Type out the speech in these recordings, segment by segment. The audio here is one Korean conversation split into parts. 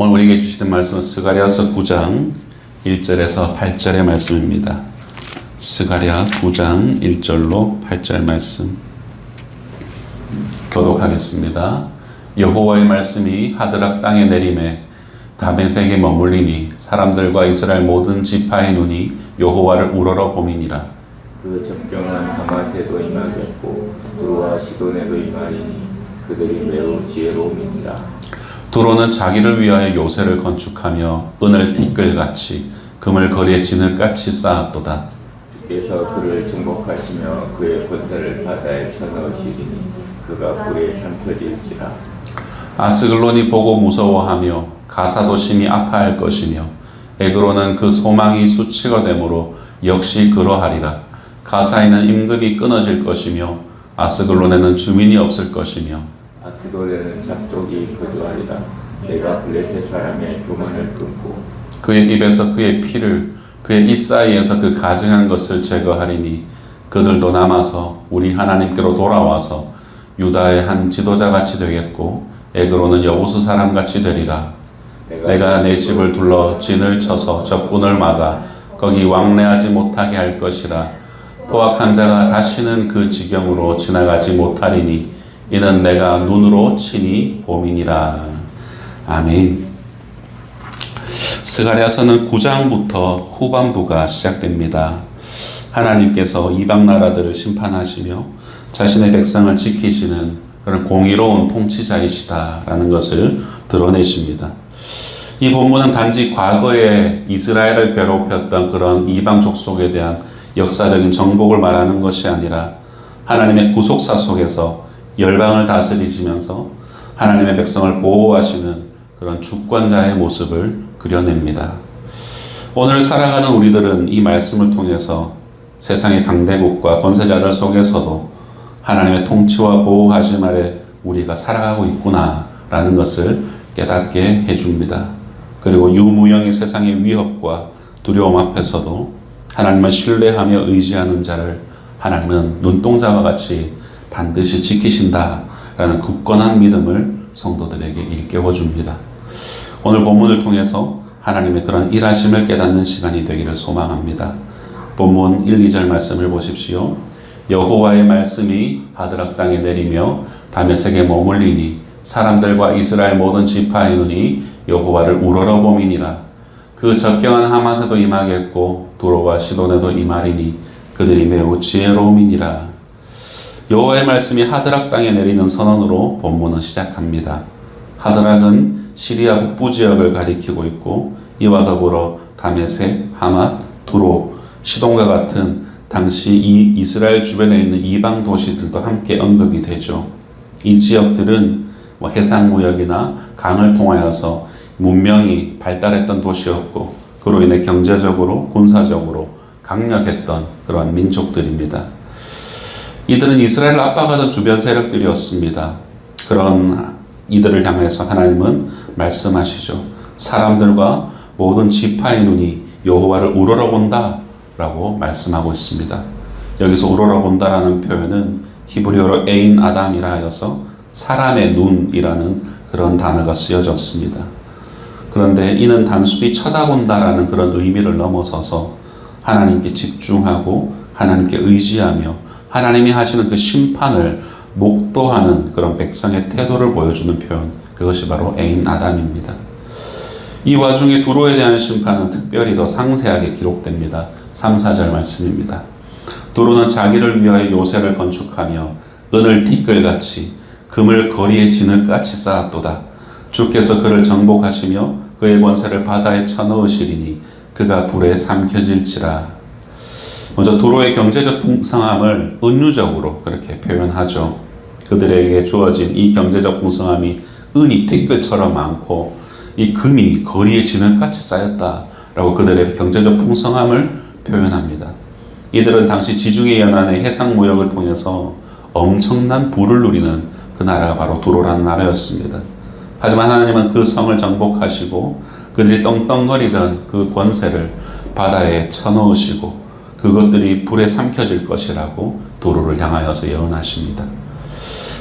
오늘 우리에게 주시는 말씀은 스가랴서 9장 1절에서 8절의 말씀입니다. 스가랴 9장 1절로 8절 말씀 교독하겠습니다. 여호와의 말씀이 하드락 땅에 내림에 다메섹에 머물리니 사람들과 이스라엘 모든 지파의 눈이 여호와를 우러러 보미니라. 그 적경한 하맛에도 임하겠고 두로와 시돈에도 임하리니 그들이 매우 지혜로움이니라. 두로는 자기를 위하여 요새를 건축하며 은을 티끌같이 금을 거리에 진흙같이 쌓았도다. 주께서 그를 정복하시며 그의 권세를 바다에 쳐넣으시리니 그가 불에 삼켜질지라. 아스글론이 보고 무서워하며 가사도 심히 아파할 것이며 에그로는 그 소망이 수치가 되므로 역시 그러하리라. 가사에는 임금이 끊어질 것이며 아스글론에는 주민이 없을 것이며 아스돌에는 잡족이 거주하리라. 내가 블레셋 사람의 교만을 끊고 그의 입에서 그의 피를 그의 입 사이에서 그 가증한 것을 제거하리니 그들도 남아서 우리 하나님께로 돌아와서 유다의 한 지도자같이 되겠고 에그로는 여부수 사람같이 되리라. 내가 내 집을 둘러 진을 쳐서 적군을 막아 거기 왕래하지 못하게 할 것이라. 포악한 자가 다시는 그 지경으로 지나가지 못하리니 이는 내가 눈으로 친히 봄이니라. 아멘. 스가랴서는 9장부터 후반부가 시작됩니다. 하나님께서 이방 나라들을 심판하시며 자신의 백성을 지키시는 그런 공의로운 통치자이시다라는 것을 드러내십니다. 이 본문은 단지 과거에 이스라엘을 괴롭혔던 그런 이방 족속에 대한 역사적인 정복을 말하는 것이 아니라 하나님의 구속사 속에서 열방을 다스리시면서 하나님의 백성을 보호하시는 그런 주권자의 모습을 그려냅니다. 오늘 살아가는 우리들은 이 말씀을 통해서 세상의 강대국과 권세자들 속에서도 하나님의 통치와 보호하심 아래 우리가 살아가고 있구나라는 것을 깨닫게 해줍니다. 그리고 유무형의 세상의 위협과 두려움 앞에서도 하나님을 신뢰하며 의지하는 자를 하나님은 눈동자와 같이 반드시 지키신다라는 굳건한 믿음을 성도들에게 일깨워 줍니다. 오늘 본문을 통해서 하나님의 그런 일하심을 깨닫는 시간이 되기를 소망합니다. 본문 1, 2절 말씀을 보십시오. 여호와의 말씀이 하드락 땅에 내리며 다메섹에 머물리니 사람들과 이스라엘 모든 지파의 눈이 여호와를 우러러 보미니라. 그 적경한 하맛에도 임하겠고 두로와 시돈에도 임하리니 그들이 매우 지혜로움이니라. 여호와의 말씀이 하드락 땅에 내리는 선언으로 본문은 시작합니다. 하드락은 시리아 북부 지역을 가리키고 있고 이와 더불어 다메섹, 하맛, 두로, 시돈과 같은 당시 이 이스라엘 주변에 있는 이방 도시들도 함께 언급이 되죠. 이 지역들은 해상무역이나 강을 통하여서 문명이 발달했던 도시였고 그로 인해 경제적으로 군사적으로 강력했던 그런 민족들입니다. 이들은 이스라엘을 압박하던 주변 세력들이었습니다. 그런 이들을 향해서 하나님은 말씀하시죠. 사람들과 모든 지파의 눈이 여호와를 우러러본다 라고 말씀하고 있습니다. 여기서 우러러본다라는 표현은 히브리어로 에인 아담이라 하여서 사람의 눈이라는 그런 단어가 쓰여졌습니다. 그런데 이는 단순히 쳐다본다라는 그런 의미를 넘어서서 하나님께 집중하고 하나님께 의지하며 하나님이 하시는 그 심판을 목도하는 그런 백성의 태도를 보여주는 표현, 그것이 바로 에인 아담입니다. 이 와중에 두로에 대한 심판은 특별히 더 상세하게 기록됩니다. 3, 4절 말씀입니다. 두로는 자기를 위하여 요새를 건축하며 은을 티끌같이 금을 거리에 진흙같이 쌓았도다. 주께서 그를 정복하시며 그의 권세를 바다에 쳐넣으시리니 그가 불에 삼켜질지라. 먼저 두로의 경제적 풍성함을 은유적으로 그렇게 표현하죠. 그들에게 주어진 이 경제적 풍성함이 은이 티끌처럼 많고 이 금이 거리에 진흙같이 쌓였다라고 그들의 경제적 풍성함을 표현합니다. 이들은 당시 지중해 연안의 해상무역을 통해서 엄청난 부를 누리는 그 나라가 바로 두로라는 나라였습니다. 하지만 하나님은 그 성을 정복하시고 그들이 떵떵거리던 그 권세를 바다에 쳐넣으시고 그것들이 불에 삼켜질 것이라고 두로를 향하여서 예언하십니다.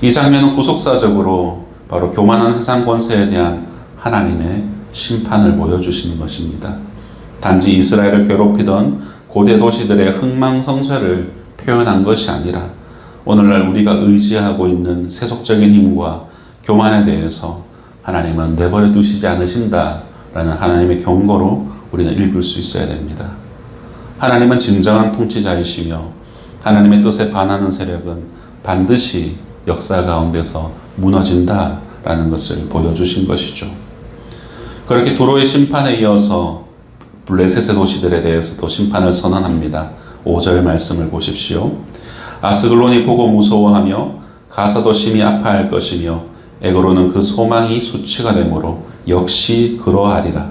이 장면은 구속사적으로 바로 교만한 세상 권세에 대한 하나님의 심판을 보여주시는 것입니다. 단지 이스라엘을 괴롭히던 고대 도시들의 흥망성쇠를 표현한 것이 아니라 오늘날 우리가 의지하고 있는 세속적인 힘과 교만에 대해서 하나님은 내버려 두시지 않으신다라는 하나님의 경고로 우리는 읽을 수 있어야 됩니다. 하나님은 진정한 통치자이시며 하나님의 뜻에 반하는 세력은 반드시 역사 가운데서 무너진다라는 것을 보여주신 것이죠. 그렇게 도로의 심판에 이어서 블레셋의 도시들에 대해서도 심판을 선언합니다. 5절 말씀을 보십시오. 아스글론이 보고 무서워하며 가사도 심히 아파할 것이며 에그로는 그 소망이 수치가 되므로 역시 그러하리라.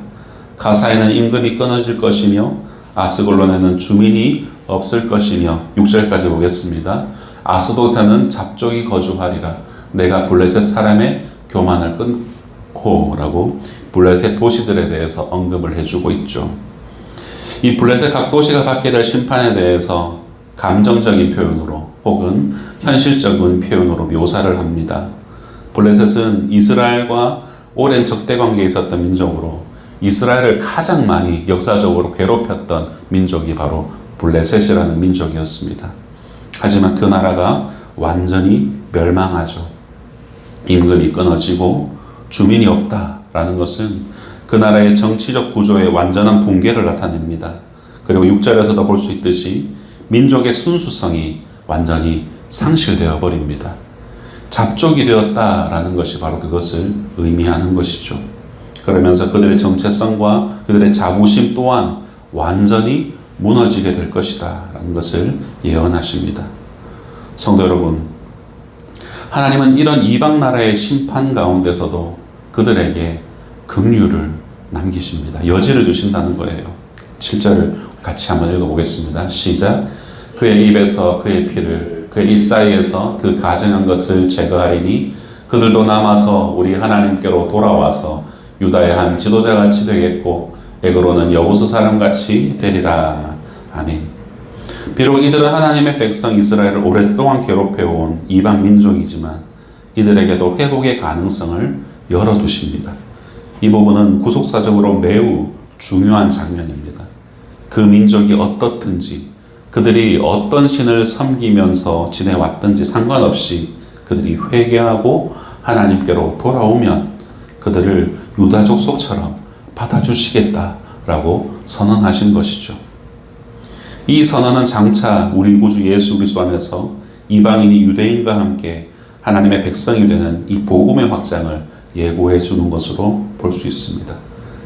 가사에는 임금이 끊어질 것이며 아스글론에는 주민이 없을 것이며 6절까지 보겠습니다. 아스돗에는 잡족이 거주하리라. 내가 블레셋 사람의 교만을 끊고 라고 블레셋 도시들에 대해서 언급을 해주고 있죠. 이 블레셋 각 도시가 받게 될 심판에 대해서 감정적인 표현으로 혹은 현실적인 표현으로 묘사를 합니다. 블레셋은 이스라엘과 오랜 적대관계에 있었던 민족으로 이스라엘을 가장 많이 역사적으로 괴롭혔던 민족이 바로 블레셋이라는 민족이었습니다. 하지만 그 나라가 완전히 멸망하죠. 임금이 끊어지고 주민이 없다라는 것은 그 나라의 정치적 구조의 완전한 붕괴를 나타냅니다. 그리고 6절에서도 볼 수 있듯이 민족의 순수성이 완전히 상실되어 버립니다. 잡족이 되었다라는 것이 바로 그것을 의미하는 것이죠. 그러면서 그들의 정체성과 그들의 자부심 또한 완전히 무너지게 될 것이다 라는 것을 예언하십니다. 성도 여러분, 하나님은 이런 이방 나라의 심판 가운데서도 그들에게 긍휼을 남기십니다. 여지를 주신다는 거예요. 7절을 같이 한번 읽어보겠습니다. 시작. 그의 입에서 그의 피를 그의 입 사이에서 그 가증한 것을 제거하리니 그들도 남아서 우리 하나님께로 돌아와서 유다의 한 지도자같이 되겠고 에그로는 여호수 사람같이 되리라. 아멘. 비록 이들은 하나님의 백성 이스라엘을 오랫동안 괴롭혀온 이방 민족이지만 이들에게도 회복의 가능성을 열어두십니다. 이 부분은 구속사적으로 매우 중요한 장면입니다. 그 민족이 어떻든지 그들이 어떤 신을 섬기면서 지내왔든지 상관없이 그들이 회개하고 하나님께로 돌아오면 그들을 유다 족속처럼 받아주시겠다라고 선언하신 것이죠. 이 선언은 장차 우리 구주 예수 그리스도 안에서 이방인이 유대인과 함께 하나님의 백성이 되는 이 복음의 확장을 예고해 주는 것으로 볼 수 있습니다.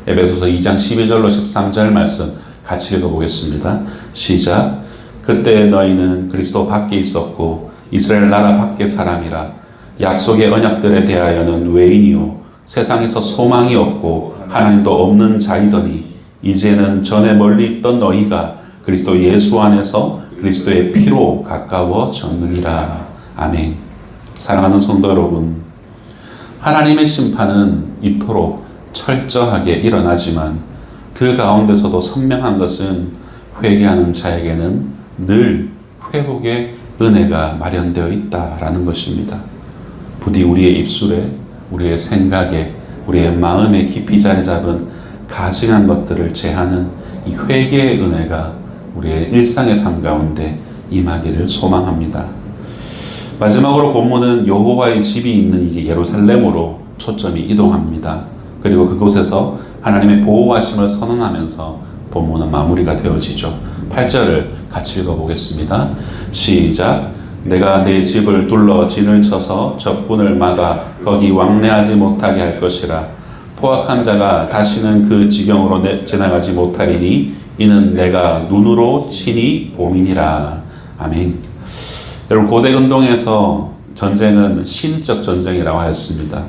에베소서 2장 12절로 13절 말씀 같이 읽어보겠습니다. 시작. 그때 너희는 그리스도 밖에 있었고 이스라엘 나라 밖의 사람이라. 약속의 언약들에 대하여는 외인이요 세상에서 소망이 없고 하나님도 없는 자이더니 이제는 전에 멀리 있던 너희가 그리스도 예수 안에서 그리스도의 피로 가까워졌느니라. 아멘. 사랑하는 성도 여러분, 하나님의 심판은 이토록 철저하게 일어나지만 그 가운데서도 선명한 것은 회개하는 자에게는 늘 회복의 은혜가 마련되어 있다라는 것입니다. 부디 우리의 입술에, 우리의 생각에, 우리의 마음에 깊이 자리 잡은 가증한 것들을 제하는 이 회개의 은혜가 우리의 일상의 삶 가운데 임하기를 소망합니다. 마지막으로 본문은 여호와의 집이 있는 이 예루살렘으로 초점이 이동합니다. 그리고 그곳에서 하나님의 보호하심을 선언하면서 본문은 마무리가 되어지죠. 8절을 같이 읽어보겠습니다. 시작. 내가 내 집을 둘러 진을 쳐서 적군을 막아 거기 왕래하지 못하게 할 것이라. 포악한 자가 다시는 그 지경으로 지나가지 못하리니 이는 내가 눈으로 친히 봄이니라. 아멘. 여러분, 고대 근동에서 전쟁은 신적 전쟁이라고 하였습니다.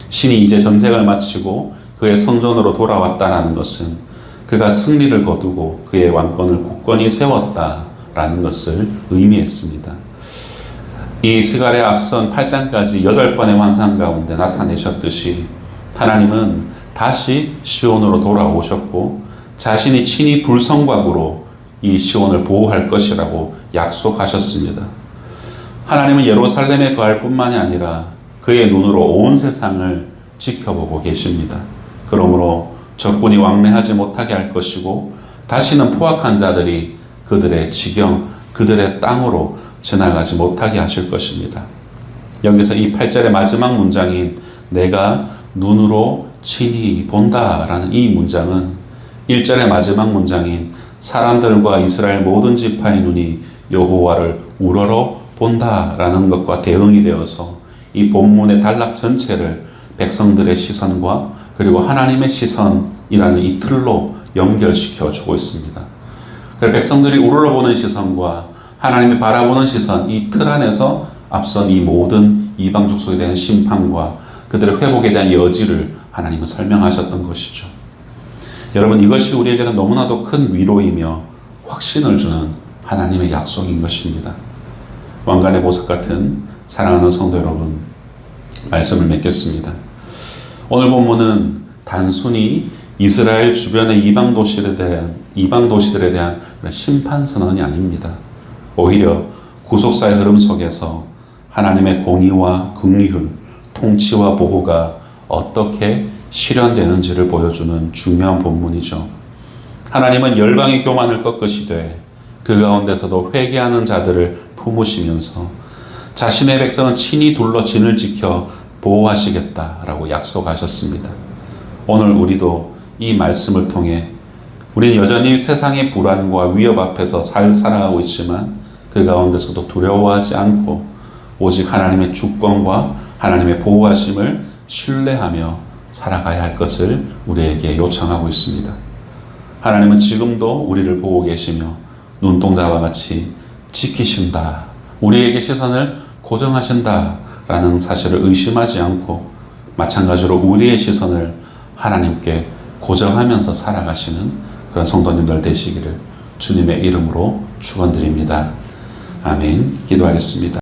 신이 이제 전쟁을 마치고 그의 성전으로 돌아왔다는 것은 그가 승리를 거두고 그의 왕권을 굳건히 세웠다라는 것을 의미했습니다. 이 스갈에 앞선 8장까지 8번의 환상 가운데 나타내셨듯이 하나님은 다시 시온으로 돌아오셨고 자신이 친히 불성곽으로 이 시온을 보호할 것이라고 약속하셨습니다. 하나님은 예루살렘에 거할 뿐만이 아니라 그의 눈으로 온 세상을 지켜보고 계십니다. 그러므로 적군이 왕래하지 못하게 할 것이고 다시는 포악한 자들이 그들의 지경, 그들의 땅으로 지나가지 못하게 하실 것입니다. 여기서 이 8절의 마지막 문장인 내가 눈으로 친히 본다라는 이 문장은 1절의 마지막 문장인 사람들과 이스라엘 모든 지파의 눈이 여호와를 우러러 본다라는 것과 대응이 되어서 이 본문의 단락 전체를 백성들의 시선과 그리고 하나님의 시선이라는 이 틀로 연결시켜 주고 있습니다. 그래서 백성들이 우러러보는 시선과 하나님이 바라보는 시선, 이 틀 안에서 앞선 이 모든 이방 족속에 대한 심판과 그들의 회복에 대한 여지를 하나님은 설명하셨던 것이죠. 여러분, 이것이 우리에게는 너무나도 큰 위로이며 확신을 주는 하나님의 약속인 것입니다. 왕관의 보석 같은 사랑하는 성도 여러분, 말씀을 맺겠습니다. 오늘 본문은 단순히 이스라엘 주변의 이방 도시들에 대한 심판 선언이 아닙니다. 오히려 구속사의 흐름 속에서 하나님의 공의와 긍휼, 통치와 보호가 어떻게 실현되는지를 보여주는 중요한 본문이죠. 하나님은 열방의 교만을 꺾으시되 그 가운데서도 회개하는 자들을 품으시면서 자신의 백성은 친히 둘러 진을 지켜 보호하시겠다라고 약속하셨습니다. 오늘 우리도 이 말씀을 통해 우리는 여전히 세상의 불안과 위협 앞에서 살아가고 있지만 그 가운데서도 두려워하지 않고 오직 하나님의 주권과 하나님의 보호하심을 신뢰하며 살아가야 할 것을 우리에게 요청하고 있습니다. 하나님은 지금도 우리를 보고 계시며 눈동자와 같이 지키신다, 우리에게 시선을 고정하신다 라는 사실을 의심하지 않고 마찬가지로 우리의 시선을 하나님께 고정하면서 살아가시는 그런 성도님들 되시기를 주님의 이름으로 축원드립니다. 아멘. 기도하겠습니다.